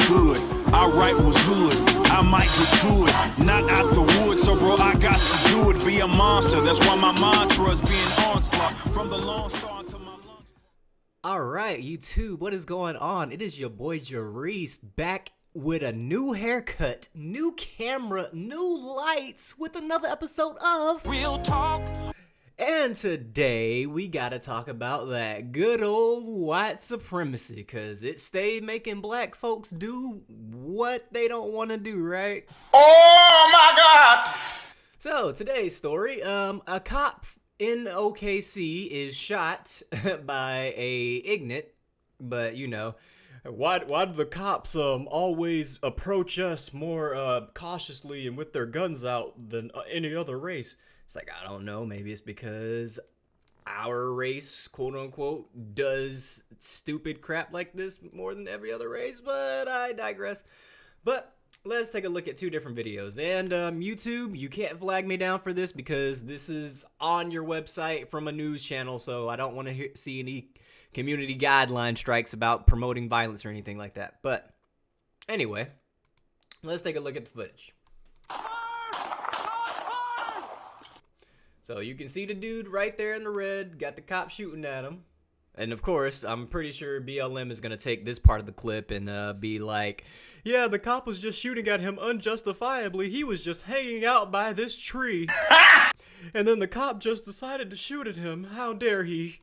good. I write was good. I might get to it. Not out the woods, so bro, I got to do it. Be a monster. That's why my mantra is being onslaught. From the Lone Star to my lungs. Alright, YouTube, what is going on? It is your boy Jarice back with a new haircut, new camera, new lights with another episode of Real talk. And today we gotta talk about that good old white supremacy, cause it stayed making black folks do what they don't want to do, right? Oh my God! So today's story, a cop in OKC is shot by a ignorant, but you know, why do the cops always approach us more cautiously and with their guns out than any other race? It's like, I don't know, maybe it's because our race, quote unquote, does stupid crap like this more than every other race, but I digress. But let's take a look at two different videos. And YouTube, you can't flag me down for this because this is on your website from a news channel, so I don't want to see any community guideline strikes about promoting violence or anything like that. But anyway, let's take a look at the footage. So you can see the dude right there in the red, got the cop shooting at him. And of course, I'm pretty sure BLM is going to take this part of the clip and be like, yeah, the cop was just shooting at him unjustifiably. He was just hanging out by this tree. And then the cop just decided to shoot at him. How dare he?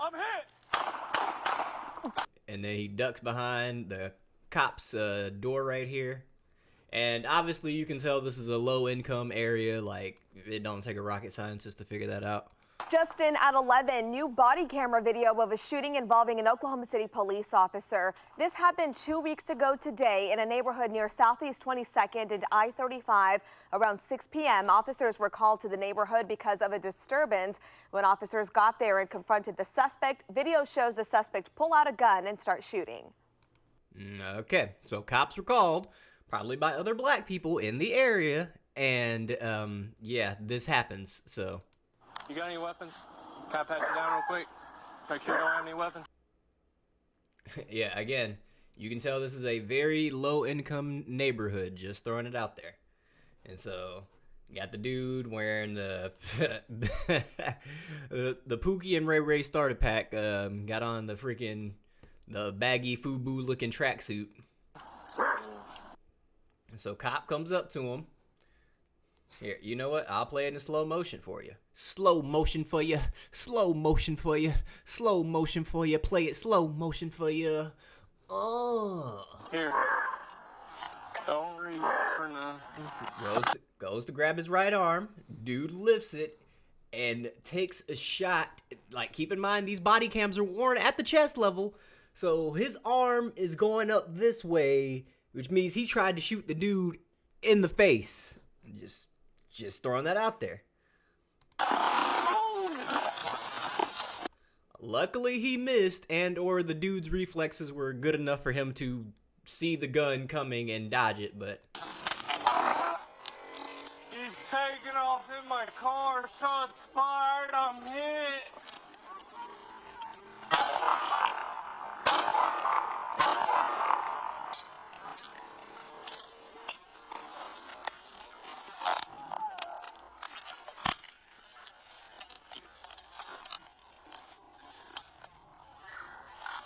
I'm hit! And then he ducks behind the cop's door right here. And obviously you can tell this is a low-income area, like it don't take a rocket scientist to figure that out. Justin, at 11, new body camera video of a shooting involving an Oklahoma City police officer. This happened 2 weeks ago today in a neighborhood near Southeast 22nd and I-35. Around 6 p.m., officers were called to the neighborhood because of a disturbance. When officers got there and confronted the suspect, video shows the suspect pull out a gun and start shooting. Okay, so cops were called, probably by other black people in the area, and yeah, this happens, so. You got any weapons? Can I pat you down real quick? Make sure you don't have any weapons. Yeah, again, you can tell this is a very low-income neighborhood, just throwing it out there. And so, you got the dude wearing the the Pookie and Ray Ray starter pack, got on the baggy FUBU-looking tracksuit. And so cop comes up to him. Here, you know what? I'll play it in slow motion for you. Slow motion for you. Slow motion for you. Slow motion for you. Play it slow motion for you. Oh. Here. Don't reach for nothing. Goes to grab his right arm. Dude lifts it and takes a shot. Like, keep in mind, these body cams are worn at the chest level. So his arm is going up this way, which means he tried to shoot the dude in the face. Just throwing that out there. Luckily he missed, and or the dude's reflexes were good enough for him to see the gun coming and dodge it, but He's taking off in my car. Shots fired. I'm hit.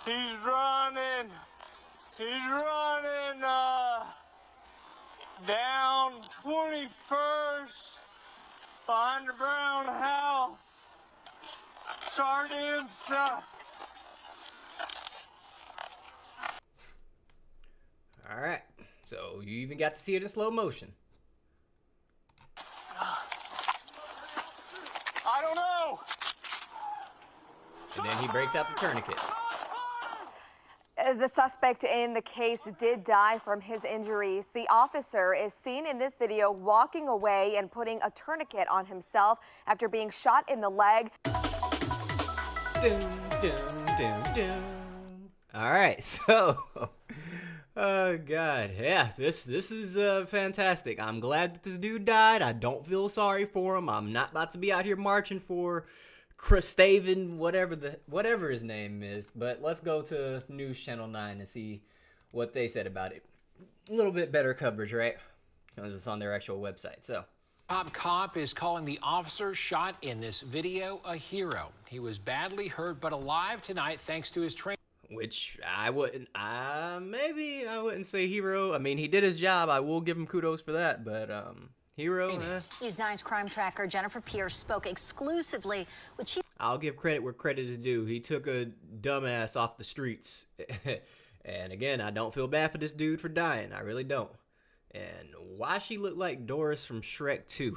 He's running. He's running down 21st behind the brown house. Started inside. all right. So you even got to see it in slow motion. I don't know. And then he breaks out the tourniquet. The suspect in the case did die from his injuries. The officer is seen in this video walking away and putting a tourniquet on himself after being shot in the leg. Dun, dun, dun, dun. All right, so, oh God, yeah, this is fantastic. I'm glad that this dude died. I don't feel sorry for him. I'm not about to be out here marching for Crasteven, whatever his name is. But let's go to News Channel 9 and see what they said about it. A little bit better coverage, right? Because it's on their actual website. So, Top cop is calling the officer shot in this video a hero. He was badly hurt but alive tonight thanks to his training. which I wouldn't, maybe I wouldn't say hero. I mean, he did his job. I will give him kudos for that. But hero, News 9's crime tracker Jennifer Pierce spoke exclusively with Chief. I'll give credit where credit is due. He took a dumbass off the streets. And again, I don't feel bad for this dude for dying. I really don't. And why she look like Doris from Shrek 2?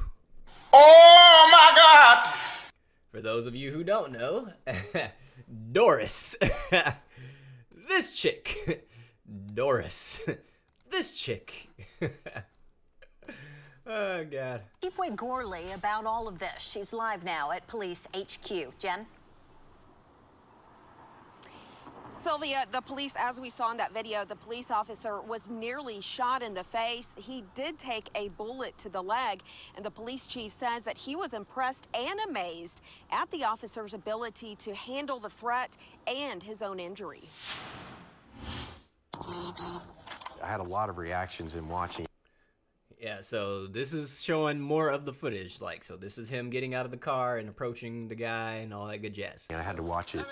Oh my God! For those of you who don't know, Doris. This chick. Doris. This chick. Oh, God. Chief Wade Gorley about all of this. She's live now at Police HQ. Jen? Sylvia, the police, as we saw in that video, the police officer was nearly shot in the face. He did take a bullet to the leg, and the police chief says that he was impressed and amazed at the officer's ability to handle the threat and his own injury. I had a lot of reactions in watching. Yeah, so this is showing more of the footage. Like, so this is him getting out of the car and approaching the guy and all that good jazz. And I had to watch it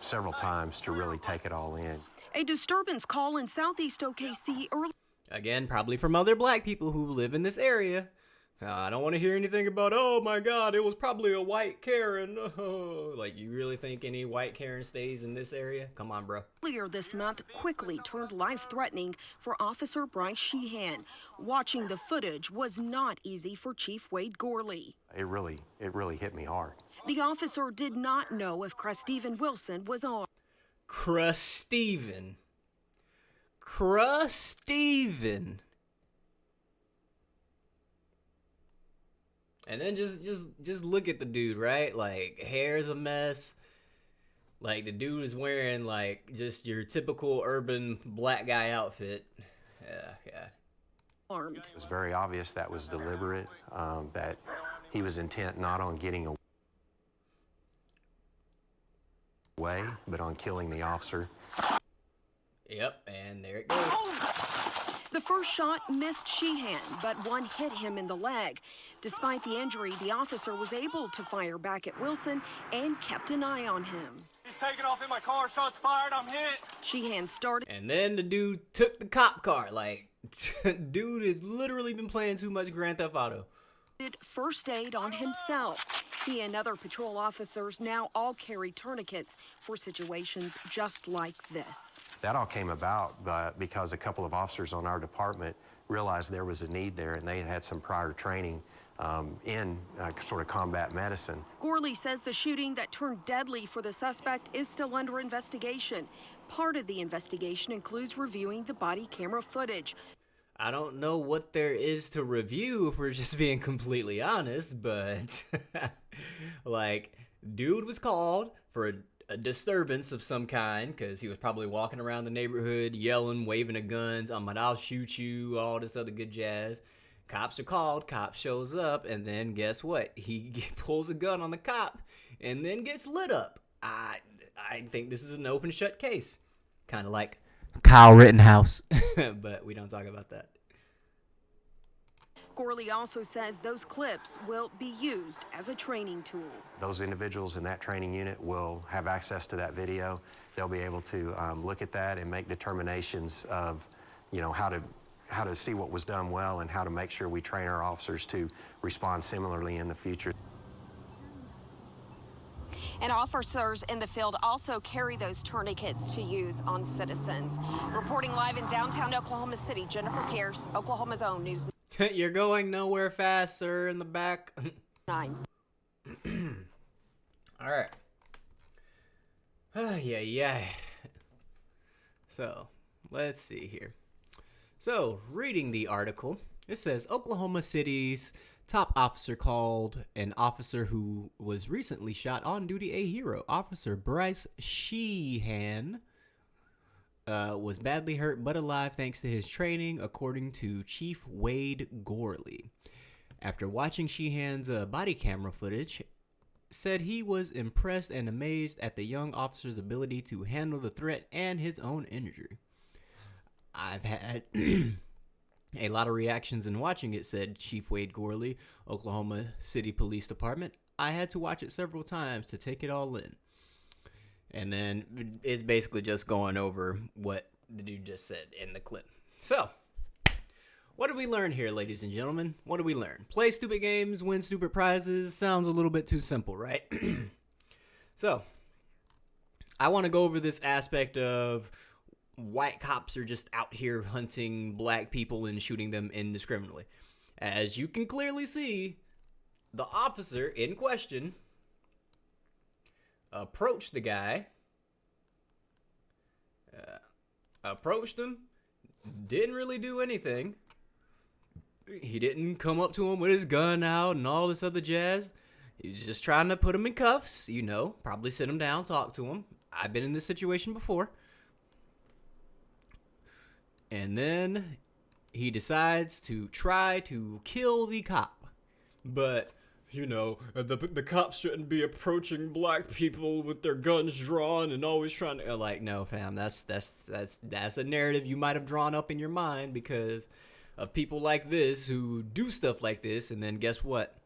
several times to really take it all in. A disturbance call in southeast OKC early. Again, probably from other black people who live in this area. I don't want to hear anything about, oh my God, it was probably a white Karen. Oh, like, you really think any white Karen stays in this area? Come on, bro. Earlier this month quickly turned life-threatening for Officer Bryce Sheehan. Watching the footage was not easy for Chief Wade Gorley. It really hit me hard. The officer did not know if Crasteven Wilson was armed. Crasteven. And then just look at the dude, right? Like, hair's a mess. Like, the dude is wearing, like, just your typical urban black guy outfit. Yeah. Armed. It was very obvious that was deliberate, that he was intent not on getting away, but on killing the officer. Yep, and there it goes. The first shot missed Sheehan, but one hit him in the leg. Despite the injury, the officer was able to fire back at Wilson and kept an eye on him. He's taking off in my car, shots fired, I'm hit. Sheehan started. And then the dude took the cop car. Like, dude has literally been playing too much Grand Theft Auto. First aid on himself. He and other patrol officers now all carry tourniquets for situations just like this. That all came about because a couple of officers on our department realized there was a need there, and they had some prior training in sort of combat medicine. Gorley says the shooting that turned deadly for the suspect is still under investigation. Part of the investigation includes reviewing the body camera footage. I don't know what there is to review if we're just being completely honest, but like, dude was called for a disturbance of some kind because he was probably walking around the neighborhood yelling, waving a gun, talking about I'll shoot you, all this other good jazz. Cops are called, cop shows up, and then guess what? He pulls a gun on the cop and then gets lit up. I think this is an open shut case. Kind of like Kyle Rittenhouse. But we don't talk about that. Gorley also says those clips will be used as a training tool. Those individuals in that training unit will have access to that video. They'll be able to look at that and make determinations of, you know, how to see what was done well and how to make sure we train our officers to respond similarly in the future. And officers in the field also carry those tourniquets to use on citizens. Reporting live in downtown Oklahoma City, Jennifer Pierce, Oklahoma's own News You're going nowhere fast, sir, in the back. 9. All right. Yeah. So, let's see here. So, reading the article, it says Oklahoma City's top officer called an officer who was recently shot on duty a hero. Officer Bryce Sheehan was badly hurt but alive thanks to his training, according to Chief Wade Gorley. After watching Sheehan's body camera footage, said he was impressed and amazed at the young officer's ability to handle the threat and his own injury. I've had a lot of reactions in watching it, said Chief Wade Gorley, Oklahoma City Police Department. I had to watch it several times to take it all in. And then it's basically just going over what the dude just said in the clip. So, what did we learn here, ladies and gentlemen? What did we learn? Play stupid games, win stupid prizes. Sounds a little bit too simple, right? So, I want to go over this aspect of white cops are just out here hunting black people and shooting them indiscriminately. As you can clearly see, the officer in question approached the guy, approached him, didn't really do anything. He didn't come up to him with his gun out and all this other jazz. He was just trying to put him in cuffs, you know, probably sit him down, talk to him. I've been in this situation before. And then he decides to try to kill the cop. But, you know, the cops shouldn't be approaching black people with their guns drawn and always trying to... Like, no, fam, that's a narrative you might have drawn up in your mind because of people like this who do stuff like this. And then guess what?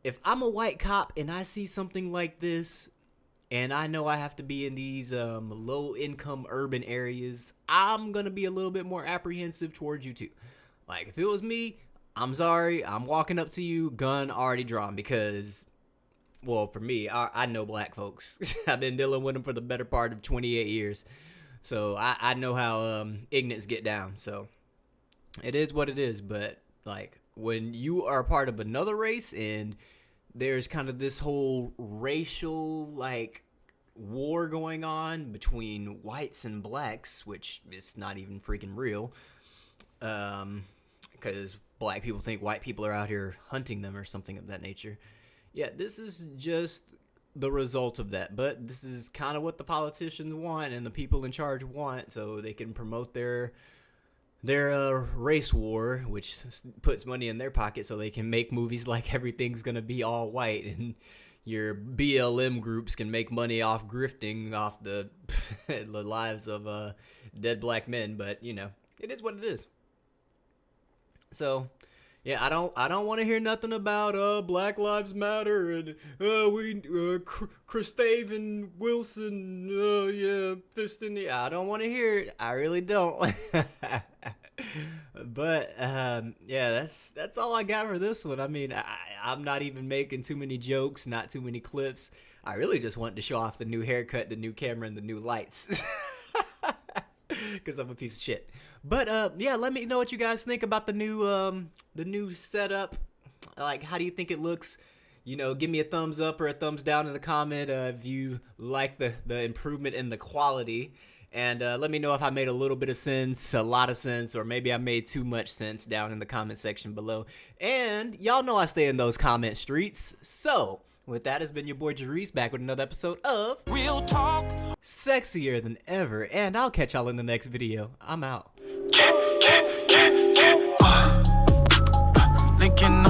If I'm a white cop and I see something like this, and I know I have to be in these low-income urban areas, I'm going to be a little bit more apprehensive towards you too. Like, if it was me, I'm sorry, I'm walking up to you, gun already drawn, because, well, for me, I know black folks. I've been dealing with them for the better part of 28 years. So I know how ignorants get down. So it is what it is. But, like, when you are part of another race and there's kind of this whole racial, like, war going on between whites and blacks, which is not even freaking real, because black people think white people are out here hunting them or something of that nature. Yeah, this is just the result of that. But this is kind of what the politicians want and the people in charge want, so they can promote their race war, which puts money in their pocket so they can make movies like everything's going to be all white, and your BLM groups can make money off grifting off the lives of dead black men. But, you know, it is what it is. So, yeah, I don't want to hear nothing about Black Lives Matter and Crasteven Wilson, yeah, fist in the... I don't want to hear it. I really don't. But yeah, that's all I got for this one. I mean, I'm not even making too many jokes, not too many clips. I really just wanted to show off the new haircut, the new camera, and the new lights. Because I'm a piece of shit. But yeah, let me know what you guys think about the new setup. Like, how do you think it looks? You know, give me a thumbs up or a thumbs down in the comment if you like the improvement in the quality. And let me know if I made a little bit of sense, a lot of sense, or maybe I made too much sense down in the comment section below. And y'all know I stay in those comment streets. So, with that, has been your boy Jerice, back with another episode of Real Talk. Sexier Than Ever. And I'll catch y'all in the next video. I'm out. Lincoln